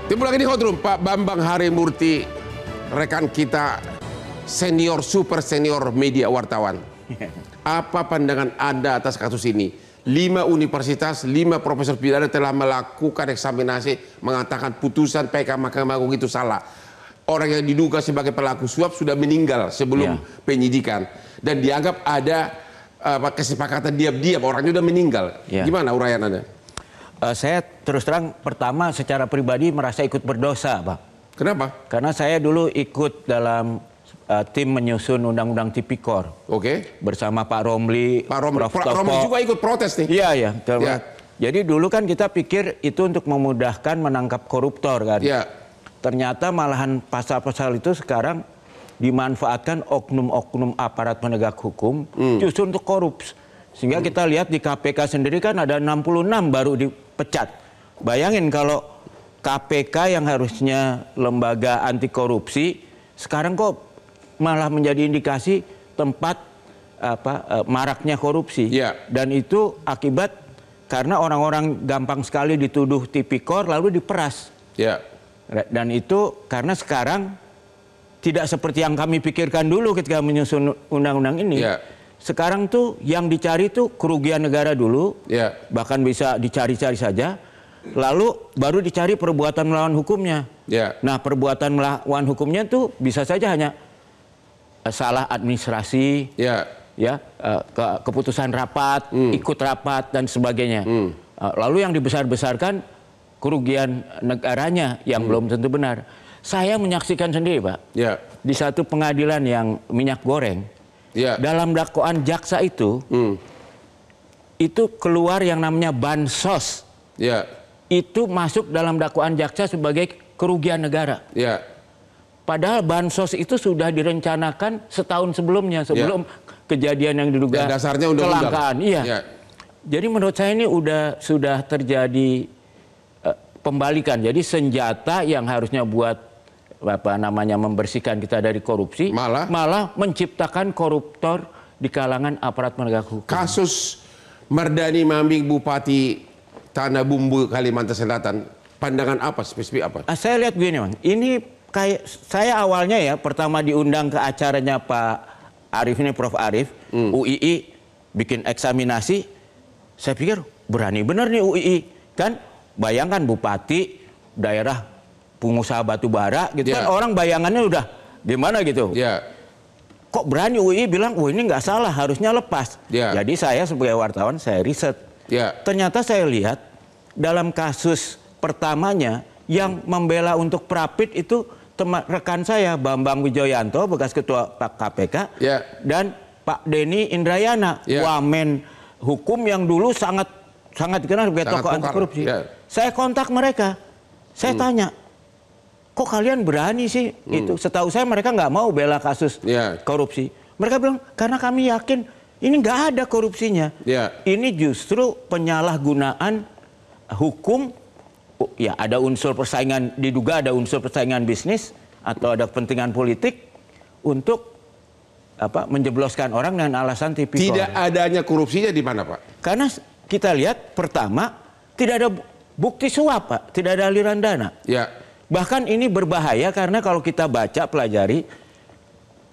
Timbul lagi di Hotroom, Pak Bambang Harimurti, rekan kita senior, super senior media wartawan. Apa pandangan Anda atas kasus ini? 5 universitas, 5 profesor pidana telah melakukan eksaminasi mengatakan putusan PK Mahkamah Agung itu salah. Orang yang diduga sebagai pelaku suap sudah meninggal sebelum penyidikan. Dan dianggap ada kesepakatan diam-diam, orangnya sudah meninggal. Gimana uraian Anda? Saya terus terang pertama secara pribadi merasa ikut berdosa, Pak. Kenapa? Karena saya dulu ikut dalam tim menyusun Undang-Undang Tipikor. Oke. Bersama Pak Romli, Pak Romli juga ikut protes nih. Iya. Jadi dulu kan kita pikir itu untuk memudahkan menangkap koruptor kan. Iya. Ternyata malahan pasal-pasal itu sekarang dimanfaatkan oknum-oknum aparat penegak hukum justru untuk korupsi. Sehingga kita lihat di KPK sendiri kan ada 66 baru dipecat. Bayangin kalau KPK yang harusnya lembaga anti korupsi sekarang kok malah menjadi indikasi tempat maraknya korupsi. Dan itu akibat karena orang-orang gampang sekali dituduh tipikor lalu diperas. Dan itu karena sekarang tidak seperti yang kami pikirkan dulu ketika menyusun undang-undang ini. Sekarang tuh yang dicari tuh kerugian negara dulu, bahkan bisa dicari-cari saja, lalu baru dicari perbuatan melawan hukumnya. Nah, perbuatan melawan hukumnya tuh bisa saja hanya salah administrasi, keputusan rapat, ikut rapat dan sebagainya. Lalu yang dibesar-besarkan kerugian negaranya yang belum tentu benar. Saya menyaksikan sendiri, Pak, di satu pengadilan yang minyak goreng, dalam dakwaan jaksa itu keluar yang namanya bansos. Itu masuk dalam dakwaan jaksa sebagai kerugian negara. Padahal bansos itu sudah direncanakan setahun sebelumnya, sebelum kejadian yang diduga kelangkaan. Jadi menurut saya ini sudah terjadi pembalikan. Jadi senjata yang harusnya buat membersihkan kita dari korupsi, malah menciptakan koruptor di kalangan aparat penegak hukum. Kasus Mardani Maming, Bupati Tanah Bumbu, Kalimantan Selatan, pandangan apa, spesifik apa? Saya lihat begini, Bang. Ini kayak saya awalnya pertama diundang ke acaranya Pak Arief ini, Prof. Arief, UII bikin eksaminasi. Saya pikir berani bener nih UII, kan? Bayangkan bupati daerah pengusaha batu bara gitu kan, orang bayangannya udah gimana gitu. Kok berani UI bilang, ini nggak salah, harusnya lepas. Jadi saya sebagai wartawan saya riset. Ternyata saya lihat dalam kasus pertamanya yang membela untuk Prapit itu rekan saya Bambang Wijoyanto, bekas ketua KPK, dan Pak Denny Indrayana, wamen hukum yang dulu sangat dikenal sebagai tokoh anti korupsi. Saya kontak mereka, saya tanya, kok kalian berani sih? Itu setahu saya mereka nggak mau bela kasus korupsi. Mereka bilang karena kami yakin ini nggak ada korupsinya. Ini justru penyalahgunaan hukum. Ada unsur persaingan, diduga ada unsur persaingan bisnis atau ada kepentingan politik untuk menjebloskan orang dengan alasan tipikor. Tidak adanya korupsinya di mana, Pak? Karena kita lihat pertama tidak ada bukti suap, Pak, tidak ada aliran dana. Bahkan ini berbahaya karena kalau kita baca, pelajari,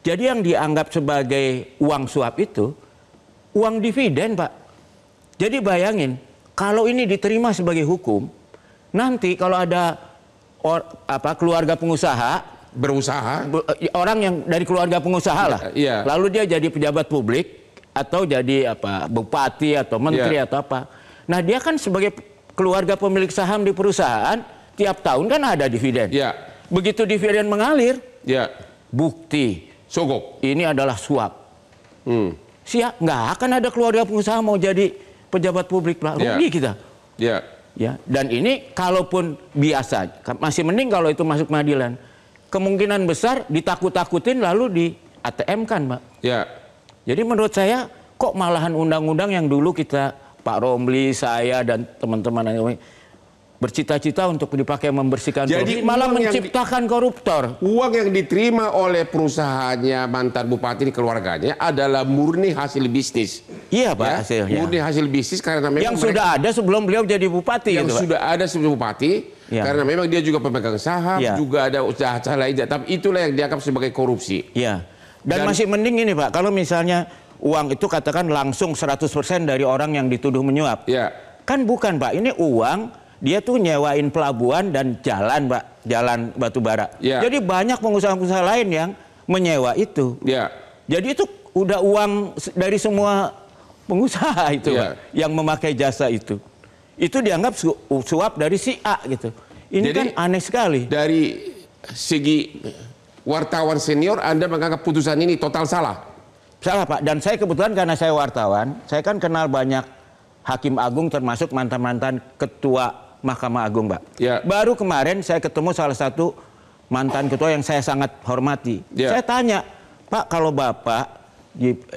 jadi yang dianggap sebagai uang suap itu uang dividen, Pak. Jadi bayangin, kalau ini diterima sebagai hukum, nanti kalau ada keluarga pengusaha orang yang dari keluarga pengusaha lah, lalu dia jadi pejabat publik atau jadi bupati atau menteri atau apa. Nah, dia kan sebagai keluarga pemilik saham di perusahaan, tiap tahun kan ada dividen. Begitu dividen mengalir, bukti sogok ini adalah suap. Nggak akan ada keluarga pengusaha mau jadi pejabat publik, Pak. Rugi kita. Dan ini kalaupun biasa, masih mending kalau itu masuk pengadilan. Kemungkinan besar ditakut-takutin lalu di ATM-kan, Pak. Jadi menurut saya kok malahan undang-undang yang dulu kita, Pak Romli, saya dan teman-teman bercita-cita untuk dipakai membersihkan korupsi, malah menciptakan koruptor. Uang yang diterima oleh perusahaannya mantan bupati ini, keluarganya, adalah murni hasil bisnis. Iya, Pak, hasilnya. Murni hasil bisnis karena memang yang sudah ada sebelum beliau jadi bupati. Yang sudah ada sebelum bupati, Ya. Karena memang dia juga pemegang saham, Ya. juga ada usaha lainnya. Tapi itulah yang dianggap sebagai korupsi. Ya. Dan masih mending ini Pak, kalau misalnya uang itu katakan langsung 100% dari orang yang dituduh menyuap. Ya. Kan bukan Pak, ini uang dia tuh nyewain pelabuhan dan jalan Pak, jalan batubara. Ya. Jadi banyak pengusaha-pengusaha lain yang menyewa itu. Ya. Jadi itu udah uang dari semua pengusaha itu Ya. Pak, yang memakai jasa itu. Itu dianggap suap dari si A gitu. Ini Jadi, kan aneh sekali. Dari segi wartawan senior, Anda menganggap putusan ini total salah? Salah Pak, dan saya kebetulan karena saya wartawan, saya kan kenal banyak hakim agung termasuk mantan-mantan ketua Mahkamah Agung Pak. Ya. Baru kemarin saya ketemu salah satu mantan ketua yang saya sangat hormati. Ya. Saya tanya, Pak kalau Bapak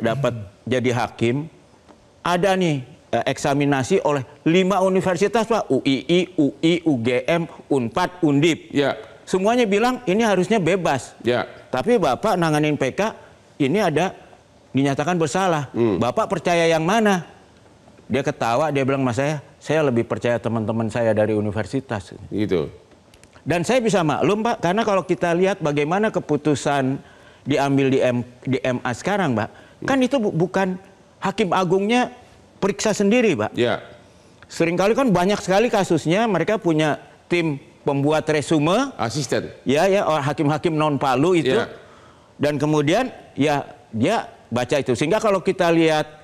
dapat jadi hakim, ada nih eksaminasi oleh 5 universitas Pak, UII, UI, UGM, Unpad, Undip. Ya. Semuanya bilang ini harusnya bebas. Ya. Tapi Bapak nanganin PK, ini ada dinyatakan bersalah. Bapak percaya yang mana? Dia ketawa, dia bilang sama saya lebih percaya teman-teman saya dari universitas. Gitu. Dan saya bisa maklum Pak, karena kalau kita lihat bagaimana keputusan diambil di MA sekarang Pak, kan itu bukan hakim agungnya periksa sendiri Pak. Ya. Seringkali kan banyak sekali kasusnya, mereka punya tim pembuat resume, Asisten. ya hakim-hakim non palu itu, Ya. dan kemudian ya dia baca itu. Sehingga kalau kita lihat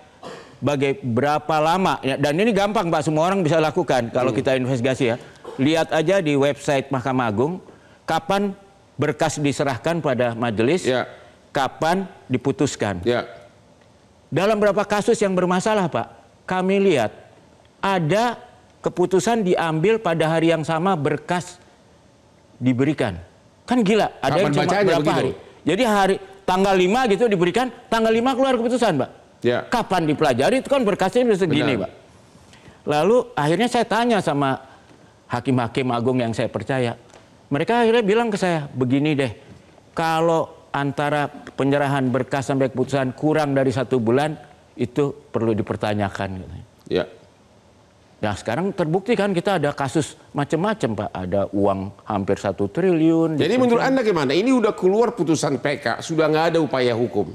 berapa lama, ya, dan ini gampang Pak, semua orang bisa lakukan kalau kita investigasi ya. Lihat aja di website Mahkamah Agung, kapan berkas diserahkan pada majelis, Ya. kapan diputuskan. Ya. Dalam beberapa kasus yang bermasalah Pak, kami lihat ada keputusan diambil pada hari yang sama berkas diberikan. Kan gila, ada yang Kapan cuma bacanya berapa begitu? hari. Jadi tanggal 5 gitu diberikan, tanggal 5 keluar keputusan Pak. Ya. Kapan dipelajari itu kan berkasnya bisa segini Benar. Pak. Lalu akhirnya saya tanya sama hakim-hakim agung yang saya percaya. Mereka akhirnya bilang ke saya, begini deh, kalau antara penyerahan berkas sampai keputusan kurang dari 1 bulan, itu perlu dipertanyakan. Ya. Nah sekarang terbukti kan kita ada kasus macam-macam Pak. Ada uang hampir 1 triliun. Jadi menurut Anda gimana? Ini udah keluar putusan PK, sudah nggak ada upaya hukum.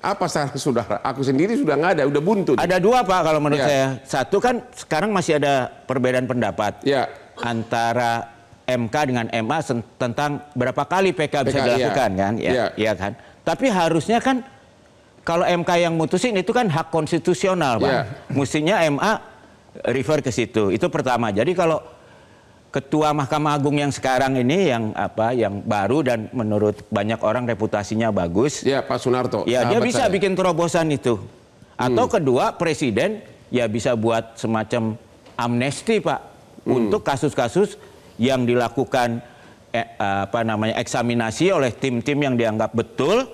Apa saran saudara? Aku sendiri sudah nggak ada, udah buntu. Ada 2 Pak kalau menurut Ya. saya. Satu kan sekarang masih ada perbedaan pendapat. Ya. Antara MK dengan MA tentang berapa kali PK bisa PK, dilakukan iya. kan, Iya. ya kan. Tapi harusnya kan kalau MK yang mutusin itu kan hak konstitusional Pak. Iya. Mestinya MA refer ke situ. Itu pertama. Jadi kalau Ketua Mahkamah Agung yang sekarang ini yang baru dan menurut banyak orang reputasinya bagus, Ya, Pak Sunarto. ya dia sahabat bisa saya. bikin terobosan itu. Atau kedua presiden ya bisa buat semacam amnesti Pak untuk kasus-kasus yang dilakukan eksaminasi oleh tim-tim yang dianggap betul.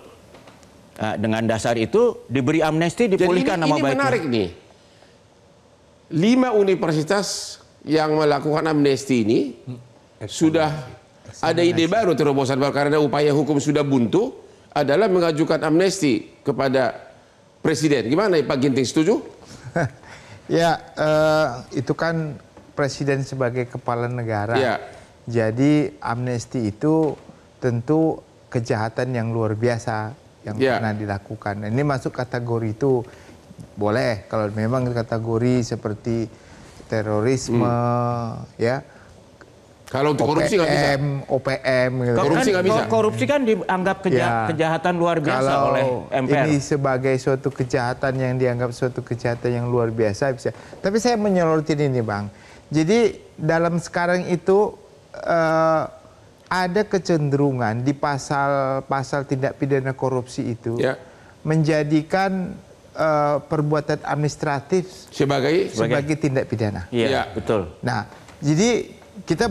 Dengan dasar itu diberi amnesti, dipulihkan nama Jadi ini baiknya. menarik nih. 5 universitas yang melakukan amnesti ini sudah ada ide baru, terobosan baru, karena upaya hukum sudah buntu, adalah mengajukan amnesti kepada presiden. Gimana Pak Ginting, setuju? Ya, itu kan presiden sebagai kepala negara. Ya. Jadi amnesti itu tentu kejahatan yang luar biasa yang Ya. pernah dilakukan. Ini masuk kategori itu boleh kalau memang kategori seperti terorisme, ya. Kalau untuk korupsi nggak bisa. OPM gitu. Korupsi nggak bisa. Korupsi kan dianggap Ya. kejahatan luar biasa Kalau oleh MPR. ini sebagai suatu kejahatan yang dianggap suatu kejahatan yang luar biasa bisa. Tapi saya menyorotin ini Bang. Jadi dalam sekarang itu ada kecenderungan di pasal tindak pidana korupsi itu Ya. menjadikan perbuatan administratif Sebagai sebagai tindak pidana. Iya, Ya. betul. Nah, jadi kita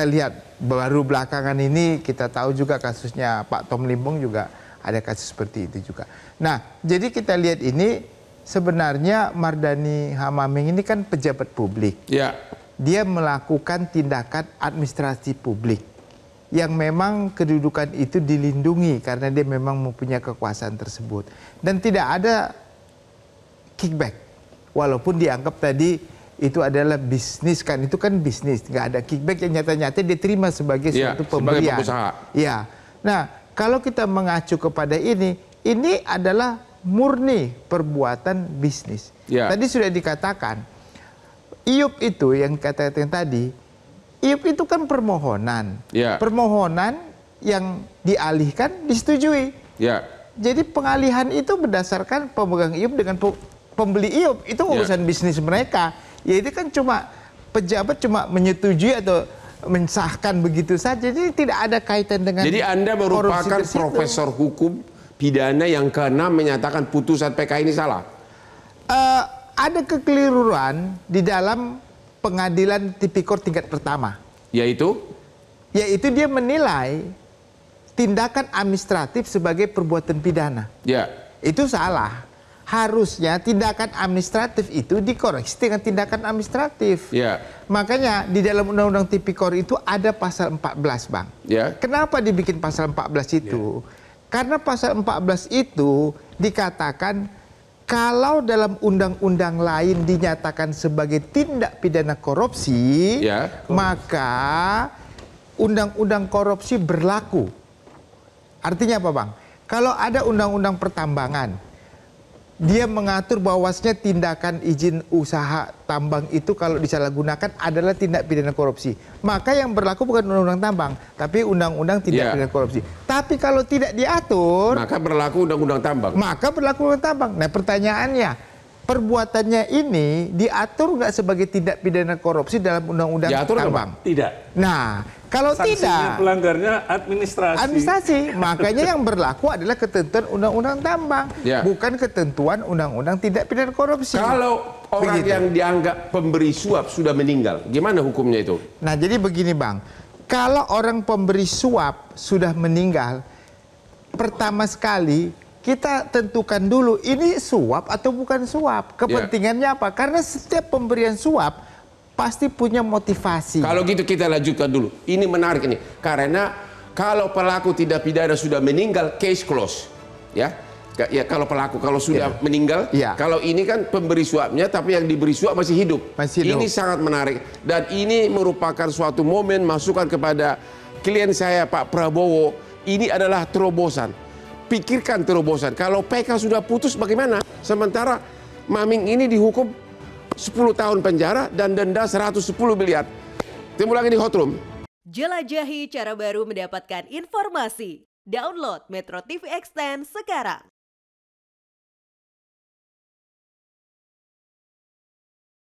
lihat baru belakangan ini kita tahu juga kasusnya Pak Tom Limbong juga ada kasus seperti itu juga. Nah, jadi kita lihat ini sebenarnya Mardhani Hamaming ini kan pejabat publik. ya. Dia melakukan tindakan administrasi publik yang memang kedudukan itu dilindungi karena dia memang mempunyai kekuasaan tersebut. Dan tidak ada kickback. Walaupun dianggap tadi itu adalah bisnis kan, itu kan bisnis, nggak ada kickback yang nyata-nyata diterima sebagai Ya, suatu sebagai pemberian. pengusaha. Ya, nah kalau kita mengacu kepada ini adalah murni perbuatan bisnis. Ya. Tadi sudah dikatakan, IUP itu yang katakan tadi, IUP itu kan permohonan, Ya. permohonan yang dialihkan disetujui. Ya. Jadi pengalihan itu berdasarkan pemegang IUP dengan pembeli IUP, itu urusan bisnis mereka. Ya itu kan cuma pejabat cuma menyetujui atau mensahkan begitu saja. Jadi tidak ada kaitan dengan Jadi Anda merupakan korupsi tersebut. profesor hukum pidana yang keenam menyatakan putusan PK ini salah. Ada kekeliruan di dalam pengadilan tipikor tingkat pertama. Yaitu Dia menilai tindakan administratif sebagai perbuatan pidana. ya. Itu salah. Harusnya tindakan administratif itu dikoreksi dengan tindakan administratif. Ya. Makanya di dalam Undang-Undang Tipikor itu ada pasal 14, Bang. Ya. Kenapa dibikin pasal 14 itu? Karena pasal 14 itu dikatakan kalau dalam undang-undang lain dinyatakan sebagai tindak pidana korupsi, Ya. maka undang-undang korupsi berlaku. Artinya apa, Bang? Kalau ada undang-undang pertambangan, dia mengatur bahwasanya tindakan izin usaha tambang itu kalau disalahgunakan adalah tindak pidana korupsi. Maka yang berlaku bukan undang-undang tambang, tapi undang-undang tindak pidana korupsi. Tapi kalau tidak diatur, Maka berlaku undang-undang tambang. maka berlaku undang tambang. Nah pertanyaannya, perbuatannya ini diatur nggak sebagai tindak pidana korupsi dalam undang-undang Diatur nggak, tambang? Tidak. Nah, kalau Sanksinya tidak, pelanggarnya administrasi. makanya yang berlaku adalah ketentuan undang-undang tambang, Ya. bukan ketentuan undang-undang tidak pidana korupsi. Kalau orang Begitu. yang dianggap pemberi suap sudah meninggal, gimana hukumnya itu? Nah, jadi begini, Bang. Kalau orang pemberi suap sudah meninggal, pertama sekali kita tentukan dulu ini suap atau bukan suap. Kepentingannya apa? Karena setiap pemberian suap pasti punya motivasi. Kalau gitu kita lanjutkan dulu. Ini menarik ini. Karena kalau pelaku tidak pidana sudah meninggal, case close. Ya. Ya kalau pelaku kalau sudah meninggal, kalau ini kan pemberi suapnya tapi yang diberi suap masih hidup. Ini sangat menarik dan ini merupakan suatu momen masukan kepada klien saya Pak Prabowo. Ini adalah terobosan. Pikirkan terobosan. Kalau PK sudah putus bagaimana? Sementara Maming ini dihukum 10 tahun penjara dan denda 110 miliar. Temu lagi di Hot Room. Jelajahi cara baru mendapatkan informasi. Download Metro TV Extend sekarang.